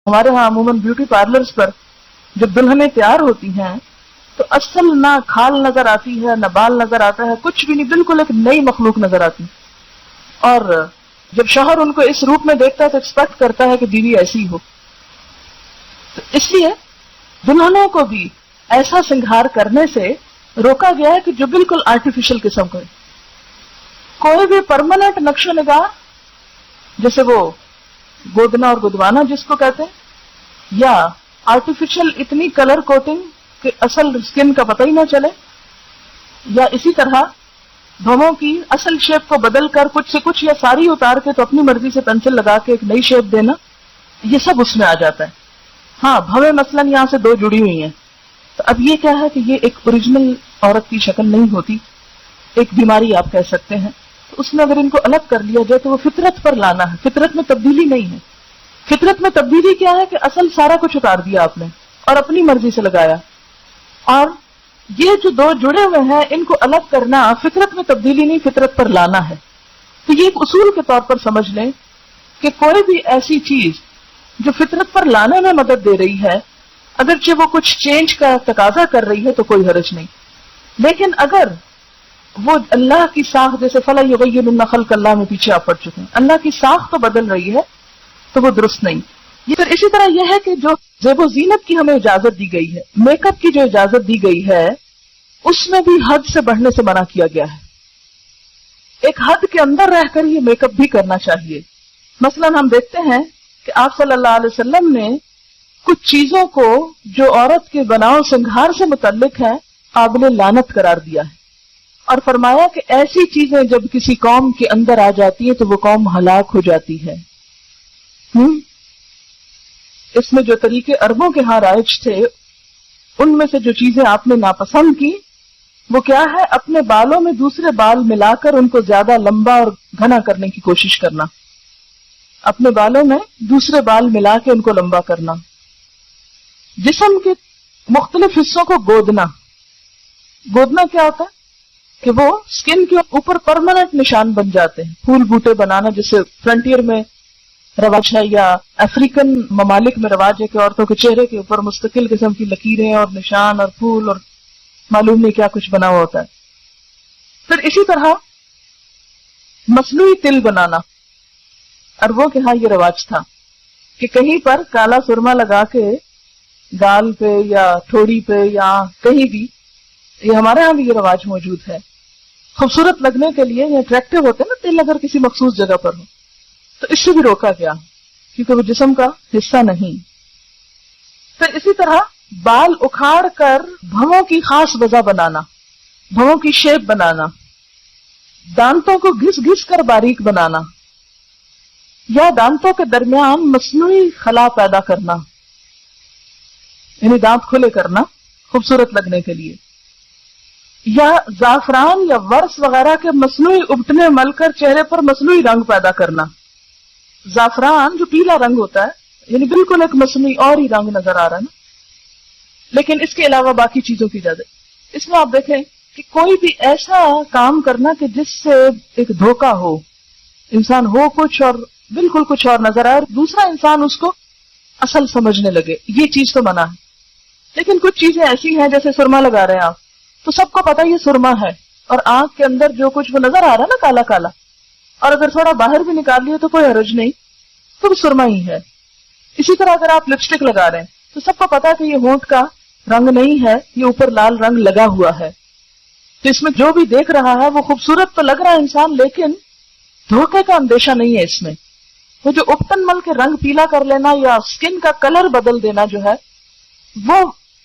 ہمارے ہاں عموماً بیوٹی پارلرز پر جب دلہنیں تیار ہوتی ہیں تو اصل نہ کھال نظر آتی ہے نہ بال نظر آتا ہے، کچھ بھی نہیں، بالکل ایک نئی مخلوق نظر آتی. اور جب شوہر ان کو اس روپ میں دیکھتا ہے تو ایکسپیکٹ کرتا ہے کہ بیوی ایسی ہو. تو اس لیے دلہنوں کو بھی ایسا سنگھار کرنے سے روکا گیا ہے کہ جو بالکل آرٹیفیشل قسم کا ہے. کوئی بھی پرماننٹ نقش و نگار جیسے وہ گودنا اور گدوانا جس کو کہتے ہیں، یا آرٹیفیشل اتنی کلر کوٹنگ کہ اصل اسکن کا پتہ ہی نہ چلے، یا اسی طرح بھووں کی اصل شیپ کو بدل کر کچھ سے کچھ یا ساری اتار کے تو اپنی مرضی سے پینسل لگا کے ایک نئی شیپ دینا، یہ سب اس میں آ جاتا ہے. ہاں بھویں مثلاً یہاں سے دو جڑی ہوئی ہیں تو اب یہ کیا ہے کہ یہ ایک اوریجنل عورت کی شکل نہیں ہوتی، ایک بیماری آپ کہہ سکتے ہیں. تو اس میں اگر ان کو الگ کر لیا جائے تو وہ فطرت پر لانا ہے. فطرت میں تبدیلی نہیں ہے. فطرت میں تبدیلی کیا ہے کہ اصل سارا کچھ اتار دیا آپ نے اور اپنی مرضی سے لگایا. اور یہ جو دو جڑے ہوئے ہیں ان کو الگ کرنا فطرت میں تبدیلی نہیں، فطرت پر لانا ہے. تو یہ ایک اصول کے طور پر سمجھ لیں کہ کوئی بھی ایسی چیز جو فطرت پر لانے میں مدد دے رہی ہے اگرچہ وہ کچھ چینج کا تقاضا کر رہی ہے تو کوئی حرج نہیں، لیکن اگر وہ اللہ کی ساخت جیسے فَلَا يُغَيِّرُنَّ خَلْقَ اللَّهِ میں پیچھے آپ پڑ چکے ہیں، اللہ کی ساخت تو بدل رہی ہے تو وہ درست نہیں. یہ پھر اسی طرح یہ ہے کہ جو زیب و زینت کی ہمیں اجازت دی گئی ہے، میک اپ کی جو اجازت دی گئی ہے اس میں بھی حد سے بڑھنے سے منع کیا گیا ہے. ایک حد کے اندر رہ کر یہ میک اپ بھی کرنا چاہیے. مثلا ہم دیکھتے ہیں کہ آپ صلی اللہ علیہ وسلم نے کچھ چیزوں کو جو عورت کے بناؤ سنگھار سے متعلق ہیں قابل لعنت قرار دیا ہے اور فرمایا کہ ایسی چیزیں جب کسی قوم کے اندر آ جاتی ہیں تو وہ قوم ہلاک ہو جاتی ہے. اس میں جو طریقے عربوں کے ہاں رائج تھے ان میں سے جو چیزیں آپ نے ناپسند کی وہ کیا ہے؟ اپنے بالوں میں دوسرے بال ملا کر ان کو زیادہ لمبا اور گھنا کرنے کی کوشش کرنا. اپنے بالوں میں دوسرے بال ملا کے ان کو لمبا کرنا. جسم کے مختلف حصوں کو گودنا. گودنا کیا ہوتا ہے کہ وہ سکن کے اوپر پرماننٹ نشان بن جاتے ہیں. پھول بوٹے بنانا جیسے فرنٹیئر میں رواج ہے یا افریقن ممالک میں رواج ہے کہ عورتوں کے چہرے کے اوپر مستقل قسم کی لکیریں اور نشان اور پھول اور معلوم نہیں کیا کچھ بنا ہوا ہوتا ہے. پھر اسی طرح مصنوعی تل بنانا. عربوں کے ہاں یہ رواج تھا کہ کہیں پر کالا سرما لگا کے گال پہ یا ٹھوڑی پہ یا کہیں بھی، یہ ہمارے ہاں بھی یہ رواج موجود ہے، خوبصورت لگنے کے لیے یا اٹریکٹیو ہوتے ہیں نا تل اگر کسی مخصوص جگہ پر ہو، تو اس سے بھی روکا گیا کیونکہ وہ جسم کا حصہ نہیں. پھر اسی طرح بال اکھاڑ کر بھووں کی خاص وضع بنانا، بھووں کی شیپ بنانا، دانتوں کو گھس گھس کر باریک بنانا یا دانتوں کے درمیان مصنوعی خلا پیدا کرنا، یعنی دانت کھلے کرنا خوبصورت لگنے کے لیے، یا زعفران یا ورس وغیرہ کے مصنوعی ابٹنے مل کر چہرے پر مصنوعی رنگ پیدا کرنا. زعفران جو پیلا رنگ ہوتا ہے یعنی بالکل ایک مصنوعی اور ہی رنگ نظر آ رہا ہے نا، لیکن اس کے علاوہ باقی چیزوں کی اجازت. اس میں آپ دیکھیں کہ کوئی بھی ایسا کام کرنا کہ جس سے ایک دھوکہ ہو، انسان ہو کچھ اور بالکل کچھ اور نظر آئے اور دوسرا انسان اس کو اصل سمجھنے لگے، یہ چیز تو منع ہے. لیکن کچھ چیزیں ایسی ہیں جیسے سرما لگا رہے ہیں آپ تو سب کو پتا یہ سرما ہے اور آنکھ کے اندر جو کچھ وہ نظر آ رہا ہے نا کالا کالا، اور اگر تھوڑا باہر بھی نکال لیے تو کوئی حرج نہیں، تو وہ سرما ہی ہے. اسی طرح اگر آپ لپسٹک لگا رہے ہیں تو سب کو پتا کہ یہ ہونٹ کا رنگ نہیں ہے، یہ اوپر لال رنگ لگا ہوا ہے. تو اس میں جو بھی دیکھ رہا ہے وہ خوبصورت تو لگ رہا ہے انسان، لیکن دھوکے کا اندیشہ نہیں ہے اس میں. وہ جو اپٹن مل کے رنگ پیلا کر لینا یا سکن کا کلر بدل دینا جو ہے وہ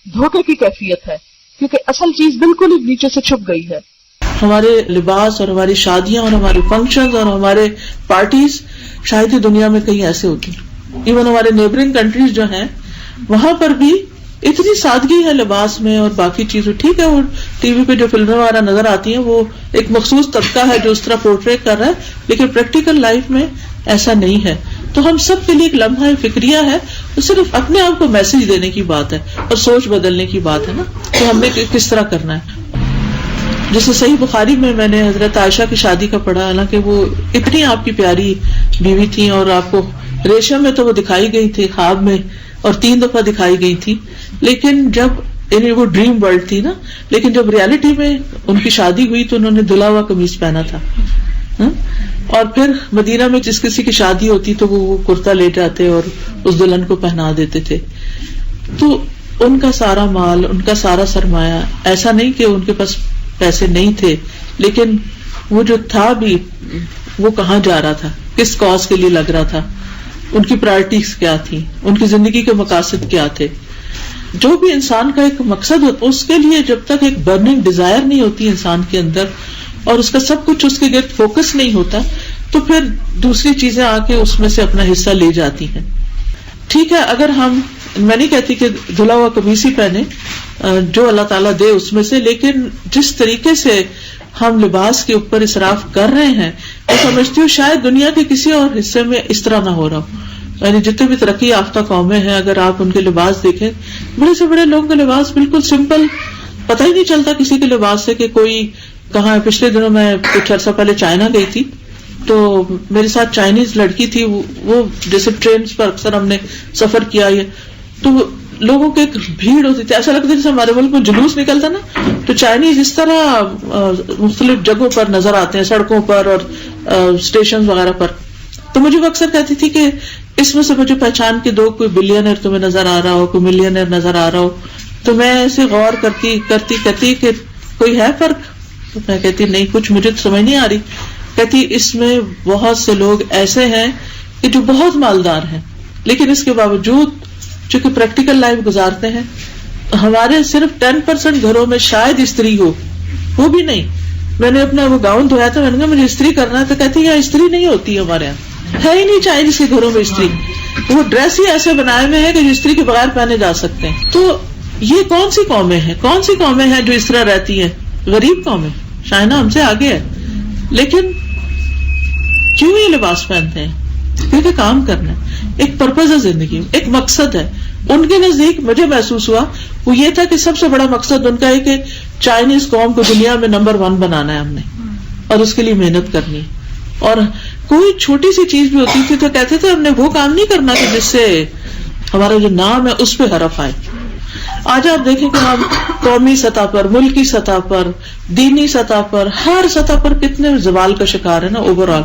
دھوکے کی کیفیت ہے، کیونکہ اصل چیز بالکل ہی نیچے سے چھپ گئی ہے. ہمارے لباس اور ہماری شادیاں اور ہمارے فنکشنز اور ہمارے پارٹیز شاید ہی دنیا میں کہیں ایسے ہوتی. ایون ہمارے نیبرنگ کنٹریز جو ہیں وہاں پر بھی اتنی سادگی ہے لباس میں اور باقی چیزیں. ٹھیک ہے وہ ٹی وی پہ جو فلمیں وغیرہ نظر آتی ہیں وہ ایک مخصوص طبقہ ہے جو اس طرح پورٹریٹ کر رہا ہے، لیکن پریکٹیکل لائف میں ایسا نہیں ہے. تو ہم سب کے لیے ایک لمحہ فکریہ ہے، تو صرف اپنے آپ کو میسج دینے کی بات ہے اور سوچ بدلنے کی بات ہے نا کہ ہم نے کس طرح کرنا ہے. جیسے صحیح بخاری میں نے حضرت عائشہ کی شادی کا پڑھا، حالانکہ وہ اتنی آپ کی پیاری بیوی تھی اور آپ کو ریشم میں تو وہ دکھائی گئی تھی خواب میں اور 3 دفعہ دکھائی گئی تھی، لیکن جب یعنی وہ ڈریم ورلڈ تھی نا، لیکن جب ریالٹی میں ان کی شادی ہوئی تو انہوں نے دھلا ہوا قمیص پہنا تھا. اور پھر مدینہ میں جس کسی کی شادی ہوتی تو وہ کرتا لے جاتے اور اس دلہن کو پہنا دیتے تھے. تو ان کا سارا مال، ان کا سارا سرمایہ، ایسا نہیں کہ ان کے پاس پیسے نہیں تھے، لیکن وہ جو تھا بھی وہ کہاں جا رہا تھا، کس کاز کے لیے لگ رہا تھا، ان کی پرائرٹیز کیا تھی، ان کی زندگی کے مقاصد کیا تھے. جو بھی انسان کا ایک مقصد ہوتا اس کے لیے جب تک ایک برننگ ڈیزائر نہیں ہوتی انسان کے اندر اور اس کا سب کچھ اس کے گرد فوکس نہیں ہوتا تو پھر دوسری چیزیں آ کے اس میں سے اپنا حصہ لے جاتی ہیں. ٹھیک ہے، اگر میں نہیں کہتی کہ دھلا ہوا قمیص ہی پہنے، جو اللہ تعالیٰ دے اس میں سے، لیکن جس طریقے سے ہم لباس کے اوپر اسراف کر رہے ہیں میں سمجھتی ہوں شاید دنیا کے کسی اور حصے میں اس طرح نہ ہو رہا ہو. یعنی جتنے بھی ترقی یافتہ قومیں ہیں اگر آپ ان کے لباس دیکھیں، بڑے سے بڑے لوگوں کا لباس بالکل سمپل، پتہ ہی نہیں چلتا کسی کے لباس سے کہ کوئی کہاں ہے. پچھلے دنوں میں کچھ عرصہ پہلے چائنا گئی تھی تو میرے ساتھ چائنیز لڑکی تھی، وہ جیسے ٹرینز پر اکثر ہم نے سفر کیا ہے تو لوگوں کی ایک بھیڑ ہوتی تھی، ایسا لگتا ہے جیسے ہمارے ملک میں جلوس نکلتا نا، تو چائنیز اس طرح مختلف جگہوں پر نظر آتے ہیں، سڑکوں پر اور اسٹیشن وغیرہ پر. تو مجھے وہ اکثر کہتی تھی کہ اس میں سے مجھے پہچان کے دو، کوئی بلینئر تمہیں نظر آ رہا ہو، کوئی ملینئر نظر آ رہا ہو. تو میں ایسے غور کرتی کہ کوئی ہے فرق؟ تو میں کہتی نہیں، کچھ مجھے تو سمجھ نہیں آ رہی. کہتی اس میں بہت سے لوگ ایسے ہیں کہ جو بہت مالدار ہیں لیکن اس کے باوجود چونکہ پریکٹیکل لائف گزارتے ہیں. ہمارے صرف 10% گھروں میں شاید استری ہو، وہ بھی نہیں. میں نے اپنا وہ گاؤن دھویا تھا، میں نے کہا مجھے استری کرنا ہے، تو کہتی ہے استری نہیں ہوتی ہمارے یہاں، ہے ہی نہیں چائنیز کے گھروں میں استری. وہ ڈریس ہی ایسے بنائے ہوئے ہیں کہ جو استری کے بغیر پہنے جا سکتے ہیں. تو یہ کون سی قومیں ہیں جو اس طرح رہتی ہیں؟ غریب قومیں. چائنا ہم سے آگے ہے، لیکن کیوں یہ لباس پہنتے ہیں؟ کیونکہ کام کرنا ہے، ایک پرپز ہے زندگی میں، ایک مقصد ہے. ان کے نزدیک مجھے محسوس ہوا وہ یہ تھا کہ سب سے بڑا مقصد ان کا ہے کہ چائنیز قوم کو دنیا میں نمبر 1 بنانا ہے ہم نے، اور اس کے لیے محنت کرنی ہے. اور کوئی چھوٹی سی چیز بھی ہوتی تھی تو کہتے تھے ہم نے وہ کام نہیں کرنا کہ جس سے ہمارا جو نام ہے اس پہ حرف آئے. آج آپ دیکھیں کہ ہم قومی سطح پر، ملکی سطح پر، دینی سطح پر، ہر سطح پر کتنے زوال کا شکار ہے نا اوور آل.